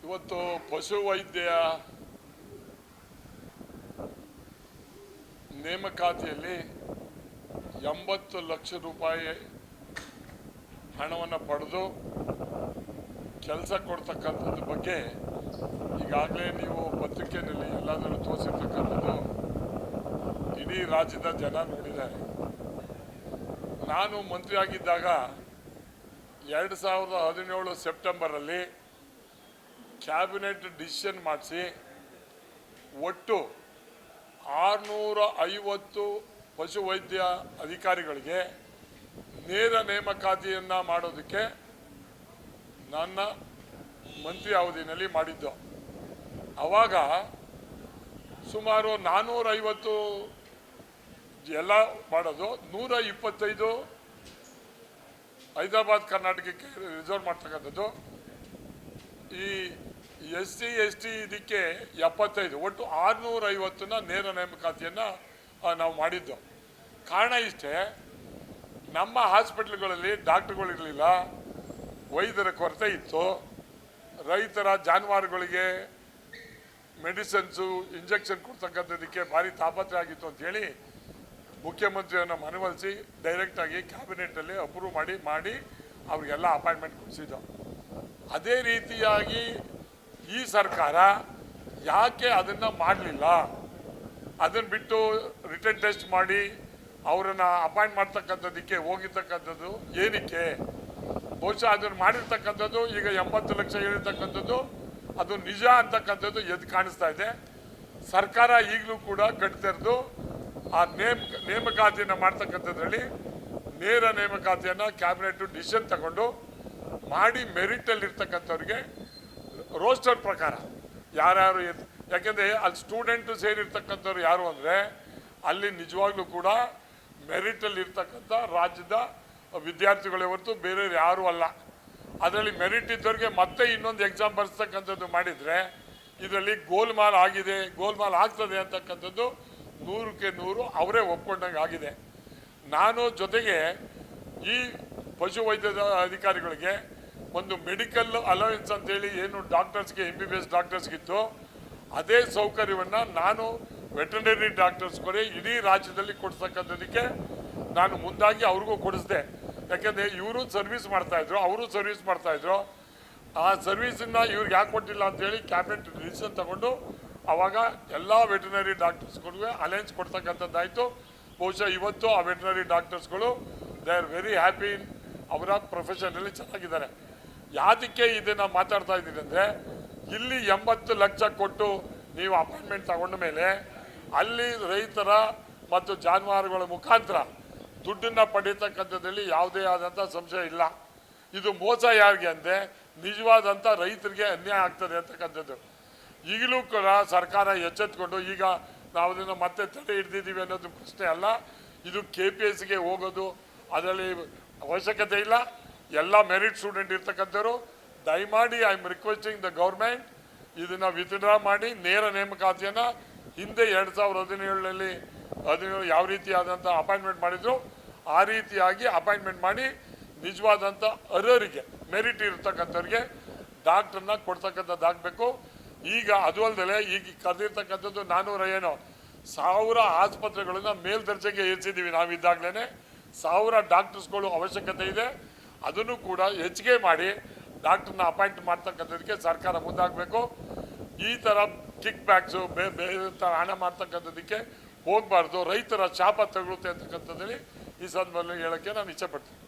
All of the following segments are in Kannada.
ಇವತ್ತು ಪಶು ವೈದ್ಯ ನೇಮಕಾತಿಯಲ್ಲಿ 80 ಲಕ್ಷ ರೂಪಾಯಿ ಹಣವನ್ನು ಪಡೆದು ಕೆಲಸ ಕೊಡ್ತಕ್ಕಂಥದ್ದು ಬಗ್ಗೆ ಈಗಾಗಲೇ ನೀವು ಪತ್ರಿಕೆಯಲ್ಲಿ ಎಲ್ಲಾದರೂ ತೋರಿಸಿರ್ತಕ್ಕಂಥದ್ದು ಇಡೀ ರಾಜ್ಯದ ಜನ ನೋಡಿದ್ದಾರೆ. ನಾನು ಮಂತ್ರಿ ಆಗಿದ್ದಾಗ 2017 ಸೆಪ್ಟೆಂಬರಲ್ಲಿ ಕ್ಯಾಬಿನೆಟ್ ಡಿಸಿಷನ್ ಮಾಡಿಸಿ ಒಟ್ಟು 650 ಪಶುವೈದ್ಯ ಅಧಿಕಾರಿಗಳಿಗೆ ನೇರ ನೇಮಕಾತಿಯನ್ನು ಮಾಡೋದಕ್ಕೆ ನನ್ನ ಮಂತ್ರಿ ಅವಧಿಯಲ್ಲಿ ಮಾಡಿದ್ದು. ಆವಾಗ ಸುಮಾರು 450 ಎಲ್ಲ ಮಾಡೋದು, 125 ಹೈದರಾಬಾದ್ ಕರ್ನಾಟಕಕ್ಕೆ ರಿಸರ್ವ್ ಮಾಡ್ತಕ್ಕಂಥದ್ದು, ಈ SC ST ಇದಕ್ಕೆ 75, ಒಟ್ಟು 650ನ ನೇರ ನೇಮಕಾತಿಯನ್ನು ನಾವು ಮಾಡಿದ್ದು. ಕಾರಣ ಇಷ್ಟೇ, ನಮ್ಮ ಹಾಸ್ಪಿಟ್ಲ್ಗಳಲ್ಲಿ ಡಾಕ್ಟ್ರುಗಳಿರಲಿಲ್ಲ, ವೈದ್ಯರ ಕೊರತೆ ಇತ್ತು, ರೈತರ ಜಾನುವಾರುಗಳಿಗೆ ಮೆಡಿಸಿನ್ಸು ಇಂಜೆಕ್ಷನ್ ಕೊಡ್ತಕ್ಕಂಥದ್ದಕ್ಕೆ ಭಾರಿ ತಾಪತ್ರೆ ಆಗಿತ್ತು ಅಂಥೇಳಿ ಮುಖ್ಯಮಂತ್ರಿಯನ್ನು ಮನವೊಲಿಸಿ ಡೈರೆಕ್ಟಾಗಿ ಕ್ಯಾಬಿನೆಟಲ್ಲಿ ಅಪ್ರೂವ್ ಮಾಡಿ ಅವ್ರಿಗೆಲ್ಲ ಅಪಾಯಿಂಟ್ಮೆಂಟ್ ಕೊಡಿಸಿದ್ದು. ಅದೇ ರೀತಿಯಾಗಿ ಈ ಸರ್ಕಾರ ಯಾಕೆ ಅದನ್ನು ಮಾಡಲಿಲ್ಲ? ಅದನ್ನು ಬಿಟ್ಟು ರಿಟರ್ನ್ ಟೆಸ್ಟ್ ಮಾಡಿ ಅವರನ್ನು ಅಪಾಯಿಂಟ್ ಮಾಡ್ತಕ್ಕಂಥದ್ದಕ್ಕೆ ಹೋಗಿರ್ತಕ್ಕಂಥದ್ದು ಏನಕ್ಕೆ? ಬಹುಶಃ ಅದನ್ನು ಮಾಡಿರ್ತಕ್ಕಂಥದ್ದು ಈಗ 80 ಲಕ್ಷ ಹೇಳಿರ್ತಕ್ಕಂಥದ್ದು ಅದು ನಿಜ ಅಂತಕ್ಕಂಥದ್ದು ಎದ್ದು ಕಾಣಿಸ್ತಾ ಇದೆ. ಸರ್ಕಾರ ಈಗಲೂ ಕೂಡ ಕಟ್ತಿರೋದು ಆ ನೇಮಕಾತಿಯನ್ನು ಮಾಡ್ತಕ್ಕಂಥದ್ರಲ್ಲಿ ನೇರ ನೇಮಕಾತಿಯನ್ನು ಕ್ಯಾಬಿನೆಟ್ ಡಿಸಿಷನ್ ತಗೊಂಡು ಮಾಡಿ ಮೆರಿಟಲ್ಲಿರ್ತಕ್ಕಂಥವ್ರಿಗೆ ರೋಸ್ಟರ್ ಪ್ರಕಾರ ಯಾರ್ಯಾರು, ಯಾಕೆಂದರೆ ಅಲ್ಲಿ ಸ್ಟೂಡೆಂಟು ಸೇರಿರ್ತಕ್ಕಂಥವ್ರು ಯಾರು ಅಂದರೆ ಅಲ್ಲಿ ನಿಜವಾಗ್ಲೂ ಕೂಡ ಮೆರಿಟಲ್ಲಿರ್ತಕ್ಕಂಥ ರಾಜ್ಯದ ವಿದ್ಯಾರ್ಥಿಗಳೇ ಹೊರತು ಬೇರೆ ಯಾರೂ ಅಲ್ಲ. ಅದರಲ್ಲಿ ಮೆರಿಟ್ ಇದ್ದವ್ರಿಗೆ ಮತ್ತೆ ಇನ್ನೊಂದು ಎಕ್ಸಾಮ್ ಬರೆಸ್ತಕ್ಕಂಥದ್ದು ಮಾಡಿದರೆ ಇದರಲ್ಲಿ ಗೋಲ್ಮಾಲ್ ಆಗಿದೆ, ಗೋಲ್ಮಾಲ್ ಆಗ್ತದೆ ಅಂತಕ್ಕಂಥದ್ದು 100ಕ್ಕೆ 100 ಅವರೇ ಒಪ್ಕೊಂಡಂಗೆ ಆಗಿದೆ. ನಾನು ಜೊತೆಗೆ ಈ ಪಶುವೈದ್ಯದ ಅಧಿಕಾರಿಗಳಿಗೆ ಒಂದು ಮೆಡಿಕಲ್ ಅಲವೆನ್ಸ್ ಅಂತೇಳಿ ಏನು ಡಾಕ್ಟರ್ಸ್ಗೆ MBBS ಡಾಕ್ಟರ್ಸ್ಗಿತ್ತು ಅದೇ ಸೌಕರ್ಯವನ್ನು ನಾನು ವೆಟರ್ನರಿ ಡಾಕ್ಟರ್ಸ್ಗೆ ಇಡೀ ರಾಜ್ಯದಲ್ಲಿ ಕೊಡಿಸ್ತಕ್ಕಂಥದ್ದಕ್ಕೆ ನಾನು ಮುಂದಾಗಿ ಅವ್ರಿಗೂ ಕೊಡಿಸಿದೆ. ಯಾಕೆಂದರೆ ಇವರು ಸರ್ವಿಸ್ ಮಾಡ್ತಾಯಿದ್ರು, ಅವರು ಸರ್ವಿಸ್ ಮಾಡ್ತಾಯಿದ್ರು. ಆ ಸರ್ವಿಸನ್ನು ಇವ್ರಿಗೆ ಯಾಕೆ ಕೊಟ್ಟಿಲ್ಲ ಅಂತೇಳಿ ಕ್ಯಾಬಿನೆಟ್ ಡಿಸಿಷನ್ ತಗೊಂಡು ಆವಾಗ ಎಲ್ಲ ವೆಟರ್ನರಿ ಡಾಕ್ಟರ್ಸ್ಗಳಿಗೂ ಅಲೈನ್ಸ್ ಕೊಡ್ತಕ್ಕಂಥದ್ದಾಯಿತು. ಬಹುಶಃ ಇವತ್ತು ಆ ವೆಟರ್ನರಿ ಡಾಕ್ಟರ್ಸ್ಗಳು ದೇ ಆರ್ ವೆರಿ ಹ್ಯಾಪಿ, ಅವರ ಪ್ರೊಫೆಷನಲ್ಲಿ ಚೆನ್ನಾಗಿದ್ದಾರೆ. ಯಾವುದಕ್ಕೆ ಇದನ್ನು ಮಾತಾಡ್ತಾ ಇದ್ದೀನಿ ಅಂದರೆ, ಇಲ್ಲಿ 80 ಲಕ್ಷ ಕೊಟ್ಟು ನೀವು ಅಪಾಯಿಂಟ್ಮೆಂಟ್ ತಗೊಂಡ ಮೇಲೆ ಅಲ್ಲಿ ರೈತರ ಮತ್ತು ಜಾನುವಾರುಗಳ ಮುಖಾಂತರ ದುಡ್ಡನ್ನು ಪಡೀತಕ್ಕಂಥದ್ದಲ್ಲಿ ಯಾವುದೇ ಆದಂಥ ಸಂಶಯ ಇಲ್ಲ. ಇದು ಮೋಸ ಯಾರಿಗೆ ಅಂದರೆ ನಿಜವಾದಂಥ ರೈತರಿಗೆ ಅನ್ಯಾಯ ಆಗ್ತದೆ ಅಂತಕ್ಕಂಥದ್ದು. ಈಗಲೂ ಕೂಡ ಸರ್ಕಾರ ಎಚ್ಚೆತ್ಕೊಂಡು ಈಗ ನಾವು ಅದನ್ನು ಮತ್ತೆ ತಡೆ ಹಿಡ್ದಿದ್ದೀವಿ ಅನ್ನೋದು ಪ್ರಶ್ನೆ ಅಲ್ಲ. ಇದು KPSಗೆ ಹೋಗೋದು ಅದರಲ್ಲಿ ಅವಶ್ಯಕತೆ ಇಲ್ಲ. ಎಲ್ಲ ಮೆರಿಟ್ ಸ್ಟೂಡೆಂಟ್ ಇರ್ತಕ್ಕಂಥವ್ರು ದಯಮಾಡಿ I am requesting the government ಇದನ್ನು ವಿತ್ಡ್ರಾ ಮಾಡಿ ನೇರ ನೇಮಕಾತಿಯನ್ನು ಹಿಂದೆ 2017ರಲ್ಲಿ ಯಾವ ರೀತಿಯಾದಂಥ ಅಪಾಯಿಂಟ್ಮೆಂಟ್ ಮಾಡಿದ್ರು ಆ ರೀತಿಯಾಗಿ ಅಪಾಯಿಂಟ್ಮೆಂಟ್ ಮಾಡಿ ನಿಜವಾದಂಥ ಅರ್ಹರಿಗೆ ಮೆರಿಟ್ ಇರ್ತಕ್ಕಂಥವ್ರಿಗೆ ಡಾಕ್ಟ್ರನ್ನ ಕೊಡ್ತಕ್ಕಂಥದ್ದಾಗಬೇಕು. ಈಗ ಅದು ಅಲ್ಲದೆ ಈಗ ಕರೆದಿರ್ತಕ್ಕಂಥದ್ದು 400 ಆಸ್ಪತ್ರೆಗಳನ್ನು ಮೇಲ್ದರ್ಜೆಗೆ ಏರಿಸಿದ್ದೀವಿ. ನಾವಿದ್ದಾಗಲೇ 1000 ಡಾಕ್ಟರ್ಸ್ಗಳು ಅವಶ್ಯಕತೆ ಇದೆ. ಅದನ್ನು ಕೂಡ ಹೆಚ್ಚಿಗೆ ಮಾಡಿ ಡಾಕ್ಟ್ರನ್ನ ಅಪಾಯಿಂಟ್ ಮಾಡ್ತಕ್ಕಂಥದಕ್ಕೆ ಸರ್ಕಾರ ಮುಂದಾಗಬೇಕು. ಈ ಥರ ಕಿಕ್ ಬ್ಯಾಕ್ಸು ಬೇರೆ ಥರ ಹಣ ಮಾಡ್ತಕ್ಕಂಥದ್ದಕ್ಕೆ ಹೋಗಬಾರ್ದು. ರೈತರ ಶಾಪ ತಗೊಳುತ್ತೆ ಅಂತಕ್ಕಂಥದ್ದಲ್ಲಿ ಈ ಸಂದರ್ಭದಲ್ಲಿ ಹೇಳೋಕ್ಕೆ ನಾನು ಇಚ್ಛೆಪಡ್ತೀನಿ.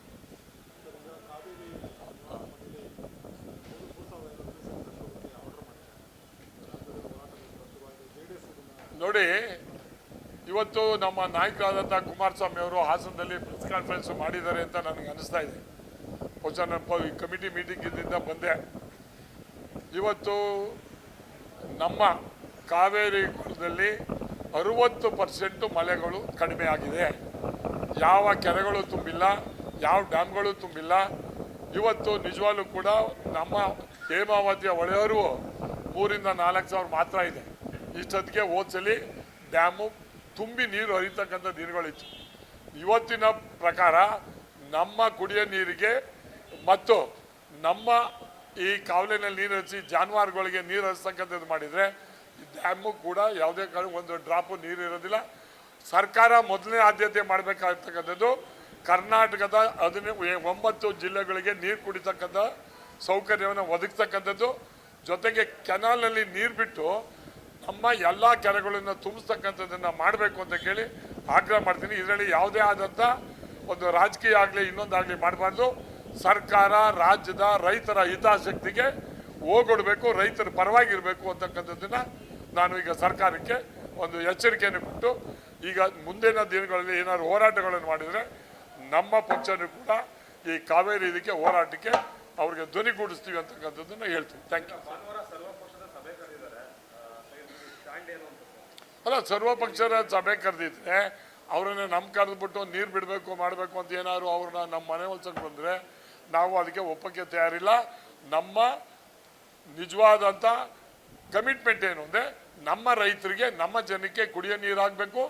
ನೋಡಿ, ಇವತ್ತು ನಮ್ಮ ನಾಯಕರಾದಂಥ ಕುಮಾರಸ್ವಾಮಿ ಅವರು ಹಾಸನದಲ್ಲಿ ಪ್ರೆಸ್ ಕಾನ್ಫರೆನ್ಸ್ ಮಾಡಿದ್ದಾರೆ ಅಂತ ನನಗೆ ಅನಿಸ್ತಾ ಇದೆ. ಬಹುಶಃ ನನ್ನ ಕಮಿಟಿ ಮೀಟಿಂಗಿಂದ ಬಂದೆ. ಇವತ್ತು ನಮ್ಮ ಕಾವೇರಿ ಕೊಳದಲ್ಲಿ 60% ಮಳೆಗಳು ಕಡಿಮೆ ಆಗಿದೆ. ಯಾವ ಕೆರೆಗಳು ತುಂಬಿಲ್ಲ, ಯಾವ ಡ್ಯಾಮ್ಗಳು ತುಂಬಿಲ್ಲ. ಇವತ್ತು ನಿಜವಾಗ್ಲೂ ಕೂಡ ನಮ್ಮ ಹೇಮಾವತಿಯ ಹೊಳೆಯವರು 3,000-4,000 ಮಾತ್ರ ಇದೆ. ಇಷ್ಟೊತ್ತಿಗೆ ಹೋದ್ಸಲಿ ಡ್ಯಾಮು ತುಂಬಿ ನೀರು ಹರಿತಕ್ಕಂಥ ದಿನಗಳಿತ್ತು. ಇವತ್ತಿನ ಪ್ರಕಾರ ನಮ್ಮ ಕುಡಿಯೋ ನೀರಿಗೆ ಮತ್ತು ನಮ್ಮ ಈ ಕಾವಲಿನಲ್ಲಿ ನೀರು ಹರಿಸಿ ಜಾನುವಾರುಗಳಿಗೆ ನೀರು ಹರಿಸ್ತಕ್ಕಂಥದ್ದು ಮಾಡಿದರೆ ಡ್ಯಾಮು ಕೂಡ ಯಾವುದೇ ಕಾರಣ ಒಂದು ಡ್ರಾಪು ನೀರು ಇರೋದಿಲ್ಲ. ಸರ್ಕಾರ ಮೊದಲನೇ ಆದ್ಯತೆ ಮಾಡಬೇಕಾಗಿರ್ತಕ್ಕಂಥದ್ದು ಕರ್ನಾಟಕದ 9 ಜಿಲ್ಲೆಗಳಿಗೆ ನೀರು ಕುಡಿತಕ್ಕಂಥ ಸೌಕರ್ಯವನ್ನು ಒದಗಿಸ್ತಕ್ಕಂಥದ್ದು, ಜೊತೆಗೆ ಕೆನಾಲ್ನಲ್ಲಿ ನೀರು ಬಿಟ್ಟು ನಮ್ಮ ಎಲ್ಲ ಕೆರೆಗಳನ್ನು ತುಂಬಿಸ್ತಕ್ಕಂಥದ್ದನ್ನು ಮಾಡಬೇಕು ಅಂತ ಕೇಳಿ ಆಗ್ರಹ ಮಾಡ್ತೀನಿ. ಇದರಲ್ಲಿ ಯಾವುದೇ ಆದಂಥ ಒಂದು ರಾಜಕೀಯ ಆಗಲಿ ಇನ್ನೊಂದಾಗಲಿ ಮಾಡಬಾರ್ದು. ಸರ್ಕಾರ ರಾಜ್ಯದ ರೈತರ ಹಿತಾಸಕ್ತಿಗೆ ಹೋಗೊಡ್ಬೇಕು, ರೈತರ ಪರವಾಗಿರಬೇಕು ಅಂತಕ್ಕಂಥದ್ದನ್ನು ನಾನು ಈಗ ಸರ್ಕಾರಕ್ಕೆ ಒಂದು ಎಚ್ಚರಿಕೆಯನ್ನು ಕೊಟ್ಟು, ಈಗ ಮುಂದಿನ ದಿನಗಳಲ್ಲಿ ಏನಾದ್ರು ಹೋರಾಟಗಳನ್ನು ಮಾಡಿದರೆ ನಮ್ಮ ಪಕ್ಷನೂ ಕೂಡ ಈ ಕಾವೇರಿ ಇದಕ್ಕೆ ಹೋರಾಟಕ್ಕೆ ಅವ್ರಿಗೆ ಧ್ವನಿಗೂಡಿಸ್ತೀವಿ ಅಂತಕ್ಕಂಥದ್ದನ್ನು ಹೇಳ್ತೀವಿ. Thank you. ಅಲ್ಲ, ಸರ್ವಪಕ್ಷದ ಸಭೆ ಕರೆದಿದ್ರೆ ಅವರನ್ನ ಕರೆದ್ಬಿಟ್ಟು ನೀರು ಬಿಡಬೇಕು ಮಾಡಬೇಕು ಅಂತ ಏನಾದ್ರು ಅವ್ರನ್ನ ನಮ್ಮ ಮನೆ ಹೊಲ್ಸಕ್ಕೆ ಬಂದರೆ ನಾವು ಅದಕ್ಕೆ ಒಪ್ಪಕ್ಕೆ ತಯಾರಿಲ್ಲ. ನಮ್ಮ ನಿಜವಾದಂಥ ಕಮಿಟ್ಮೆಂಟ್ ಏನು ಅಂದರೆ ನಮ್ಮ ರೈತರಿಗೆ, ನಮ್ಮ ಜನಕ್ಕೆ ಕುಡಿಯೋ ನೀರು ಆಗಬೇಕು,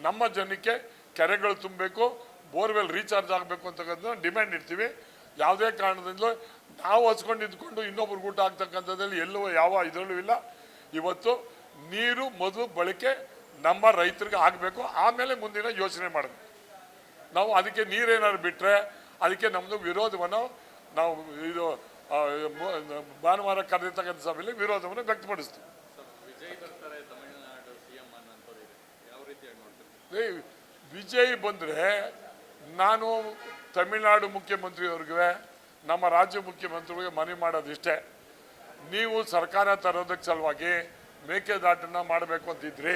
ನಮ್ಮ ಜನಕ್ಕೆ ಕೆರೆಗಳು ತುಂಬಬೇಕು, ಬೋರ್ವೆಲ್ ರೀಚಾರ್ಜ್ ಆಗಬೇಕು ಅಂತಕ್ಕಂಥದ್ದು ಡಿಮ್ಯಾಂಡ್ ಇಡ್ತೀವಿ. ಯಾವುದೇ ಕಾರಣದಿಂದಲೂ ನಾವು ಹಚ್ಕೊಂಡು ಇದ್ಕೊಂಡು ಇನ್ನೊಬ್ರಿಗೆ ಊಟ ಆಗ್ತಕ್ಕಂಥದ್ದಲ್ಲಿ ಎಲ್ಲೂ ಯಾವ ಇದರಲ್ಲೂ ಇಲ್ಲ. ಇವತ್ತು ನೀರು ಮೊದಲು ಬಳಕೆ ನಮ್ಮ ರೈತರಿಗೆ ಆಗಬೇಕು, ಆಮೇಲೆ ಮುಂದಿನ ಯೋಚನೆ ಮಾಡಬೇಕು. ನಾವು ಅದಕ್ಕೆ ನೀರೇನಾದ್ರು ಬಿಟ್ಟರೆ ಅದಕ್ಕೆ ನಮ್ಮದು ವಿರೋಧವನ್ನು ನಾವು ಇದು ಭಾನುವಾರ ಕರೆದಿರ್ತಕ್ಕಂಥ ಸಭೆಯಲ್ಲಿ ವಿರೋಧವನ್ನು ವ್ಯಕ್ತಪಡಿಸ್ತೀವಿ. ವಿಜಯ್ ಬಂದರೆ ನಾನು ತಮಿಳುನಾಡು ಮುಖ್ಯಮಂತ್ರಿಯವ್ರಿಗೆ, ನಮ್ಮ ರಾಜ್ಯ ಮುಖ್ಯಮಂತ್ರಿಗಳಿಗೆ ಮನವಿ ಮಾಡೋದಿಷ್ಟೇ, ನೀವು ಸರ್ಕಾರ ತರೋದಕ್ಕೆ ಸಲುವಾಗಿ ಮೇಕೆದಾಟನ್ನು ಮಾಡಬೇಕು ಅಂತಿದ್ರಿ,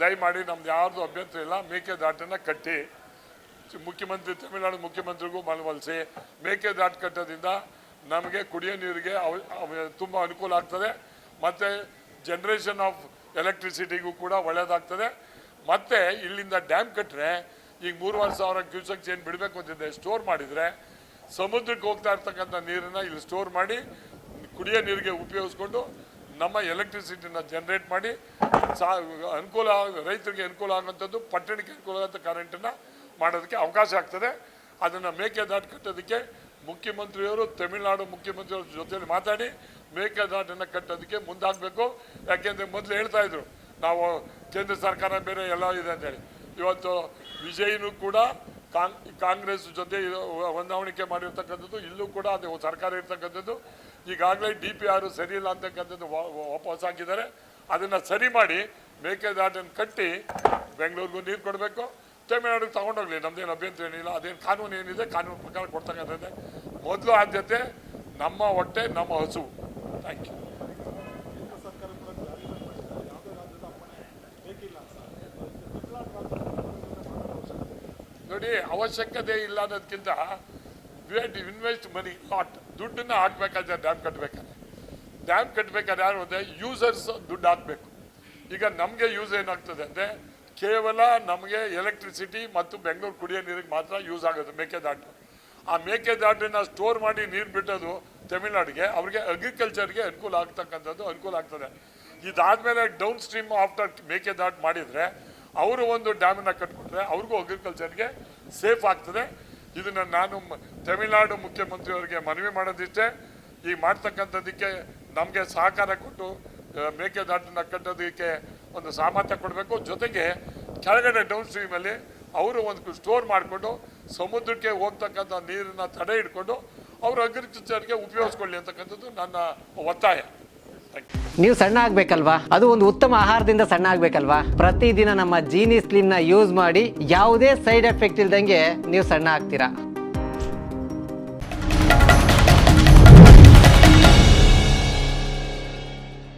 ದಯಮಾಡಿ ನಮ್ದು ಯಾರ್ದು ಅಭ್ಯಂತರ ಇಲ್ಲ, ಮೇಕೆದಾಟನ್ನು ಕಟ್ಟಿ. ಮುಖ್ಯಮಂತ್ರಿ ತಮಿಳುನಾಡು ಮುಖ್ಯಮಂತ್ರಿಗೂ ಮನವೊಲಿಸಿ, ಮೇಕೆದಾಟು ಕಟ್ಟೋದ್ರಿಂದ ನಮಗೆ ಕುಡಿಯೋ ನೀರಿಗೆ ತುಂಬ ಅನುಕೂಲ ಆಗ್ತದೆ, ಮತ್ತು ಜನ್ರೇಷನ್ ಆಫ್ ಎಲೆಕ್ಟ್ರಿಸಿಟಿಗೂ ಕೂಡ ಒಳ್ಳೆಯದಾಗ್ತದೆ. ಮತ್ತು ಇಲ್ಲಿಂದ ಡ್ಯಾಮ್ ಕಟ್ಟರೆ ಈಗ 3,500 ಕ್ಯೂಸೆಕ್ಸ್ ಏನು ಬಿಡಬೇಕು ಅಂತಿದೆ, ಸ್ಟೋರ್ ಮಾಡಿದರೆ ಸಮುದ್ರಕ್ಕೆ ಹೋಗ್ತಾ ಇರ್ತಕ್ಕಂಥ ನೀರನ್ನು ಇಲ್ಲಿ ಸ್ಟೋರ್ ಮಾಡಿ ಕುಡಿಯೋ ನೀರಿಗೆ ಉಪಯೋಗಿಸ್ಕೊಂಡು ನಮ್ಮ ಎಲೆಕ್ಟ್ರಿಸಿಟಿನ ಜನ್ರೇಟ್ ಮಾಡಿ ಅನುಕೂಲ, ರೈತರಿಗೆ ಅನುಕೂಲ ಆಗುವಂಥದ್ದು, ಪಟ್ಟಣಕ್ಕೆ ಅನುಕೂಲ ಆಗುವಂಥ ಕರೆಂಟನ್ನು ಮಾಡೋದಕ್ಕೆ ಅವಕಾಶ ಆಗ್ತದೆ. ಅದನ್ನು ಮೇಕೆದಾಟು ಕಟ್ಟೋದಕ್ಕೆ ಮುಖ್ಯಮಂತ್ರಿಯವರು ತಮಿಳುನಾಡು ಮುಖ್ಯಮಂತ್ರಿಯವ್ರ ಜೊತೆಯಲ್ಲಿ ಮಾತಾಡಿ ಮೇಕೆದಾಟನ್ನು ಕಟ್ಟೋದಕ್ಕೆ ಮುಂದಾಗಬೇಕು. ಯಾಕೆಂದರೆ ಮೊದಲು ಹೇಳ್ತಾಯಿದ್ರು ನಾವು ಕೇಂದ್ರ ಸರ್ಕಾರ ಬೇರೆ ಎಲ್ಲ ಇದೆ ಅಂತೇಳಿ. ಇವತ್ತು ವಿಜಯ್ನೂ ಕೂಡ ಕಾಂಗ್ರೆಸ್ ಜೊತೆ ಹೊಂದಾವಣಿಕೆ ಮಾಡಿರ್ತಕ್ಕಂಥದ್ದು, ಇಲ್ಲೂ ಕೂಡ ಅದು ಸರ್ಕಾರ ಇರ್ತಕ್ಕಂಥದ್ದು. ಈಗಾಗಲೇ DPR ಸರಿ ಇಲ್ಲ ಅಂತಕ್ಕಂಥದ್ದು ವಾಪಸ್ ಹಾಕಿದ್ದಾರೆ. ಅದನ್ನು ಸರಿ ಮಾಡಿ ಮೇಕೆದಾಟನ್ನು ಕಟ್ಟಿ ಬೆಂಗಳೂರಿಗೂ ನೀರು ಕೊಡಬೇಕು, ತಮಿಳುನಾಡಿಗೆ ತೊಗೊಂಡೋಗ್ಲಿ, ನಮ್ಮದೇನು ಅಭ್ಯಂತರ ಏನಿಲ್ಲ. ಅದೇನು ಕಾನೂನು ಏನಿದೆ ಕಾನೂನು ಪ್ರಕಾರ ಕೊಡ್ತಕ್ಕಂಥದ್ದೇ. ಮೊದಲು ಆದ್ಯತೆ ನಮ್ಮ ಹೊಟ್ಟೆ, ನಮ್ಮ ಹಸು. Thank you. ನೋಡಿ, ಅವಶ್ಯಕತೆ ಇಲ್ಲ ಅನ್ನೋದಕ್ಕಿಂತ we have to invest money lot. ದುಡ್ಡನ್ನು ಹಾಕ್ಬೇಕಾದ್ರೆ ಡ್ಯಾಮ್ ಕಟ್ಟಬೇಕಾದ್ರೆ ಯಾರು ಅಂದರೆ ಯೂಸರ್ಸ್ ದುಡ್ಡು ಹಾಕಬೇಕು. ಈಗ ನಮಗೆ ಯೂಸ್ ಏನಾಗ್ತದೆ ಅಂದರೆ ಕೇವಲ ನಮಗೆ ಎಲೆಕ್ಟ್ರಿಸಿಟಿ ಮತ್ತು ಬೆಂಗಳೂರು ಕುಡಿಯೋ ನೀರಿಗೆ ಮಾತ್ರ ಯೂಸ್ ಆಗೋದು ಮೇಕೆದಾಟು. ಆ ಮೇಕೆದಾಟನ್ನು ಸ್ಟೋರ್ ಮಾಡಿ ನೀರು ಬಿಟ್ಟೋದು ತಮಿಳ್ನಾಡಿಗೆ, ಅವ್ರಿಗೆ ಅಗ್ರಿಕಲ್ಚರ್ಗೆ ಅನುಕೂಲ ಆಗ್ತದೆ. ಇದಾದಮೇಲೆ ಡೌನ್ ಸ್ಟ್ರೀಮ್ ಆಫ್ಟರ್ ಮೇಕೆದಾಟು ಮಾಡಿದರೆ ಅವರು ಒಂದು ಡ್ಯಾಮನ್ನು ಕಟ್ಕೊಂಡ್ರೆ ಅವ್ರಿಗೂ ಅಗ್ರಿಕಲ್ಚರ್ಗೆ ಸೇಫ್ ಆಗ್ತದೆ. ಇದನ್ನು ನಾನು ತಮಿಳ್ನಾಡು ಮುಖ್ಯಮಂತ್ರಿಯವರಿಗೆ ಮನವಿ ಮಾಡೋದಿಷ್ಟೇ, ಈಗ ಮಾಡ್ತಕ್ಕಂಥದ್ದಕ್ಕೆ ನಮಗೆ ಸಹಕಾರ ಕೊಟ್ಟು ಮೇಕೆದಾಟನ್ನು ಕಟ್ಟೋದಕ್ಕೆ ಒಂದು ಸಾಮರ್ಥ್ಯ ಕೊಡಬೇಕು. ಜೊತೆಗೆ ಕೆಳಗಡೆ ಡೌನ್ ಸ್ಟ್ರೀಮಲ್ಲಿ ಅವರು ಒಂದು ಸ್ಟೋರ್ ಮಾಡಿಕೊಂಡು ಸಮುದ್ರಕ್ಕೆ ಹೋಗ್ತಕ್ಕಂಥ ನೀರನ್ನು ತಡೆ ಹಿಡ್ಕೊಂಡು ಅವರು ಅಗ್ರಿಕಲ್ಚರ್ಗೆ ಉಪಯೋಗಿಸ್ಕೊಳ್ಳಿ ಅಂತಕ್ಕಂಥದ್ದು ನನ್ನ ಒತ್ತಾಯ. ನೀವು ಸಣ್ಣ ಆಗ್ಬೇಕಲ್ವಾ, ಅದು ಒಂದು ಉತ್ತಮ ಆಹಾರದಿಂದ ಸಣ್ಣ ಆಗ್ಬೇಕಲ್ವಾ. ಪ್ರತಿದಿನ ನಮ್ಮ ಜೀನಿ ಸ್ಲಿಮ್ನ ಯೂಸ್ ಮಾಡಿ ಯಾವುದೇ ಸೈಡ್ ಎಫೆಕ್ಟ್ ಇಲ್ದಂಗೆ ನೀವು ಸಣ್ಣ ಆಗ್ತೀರಾ.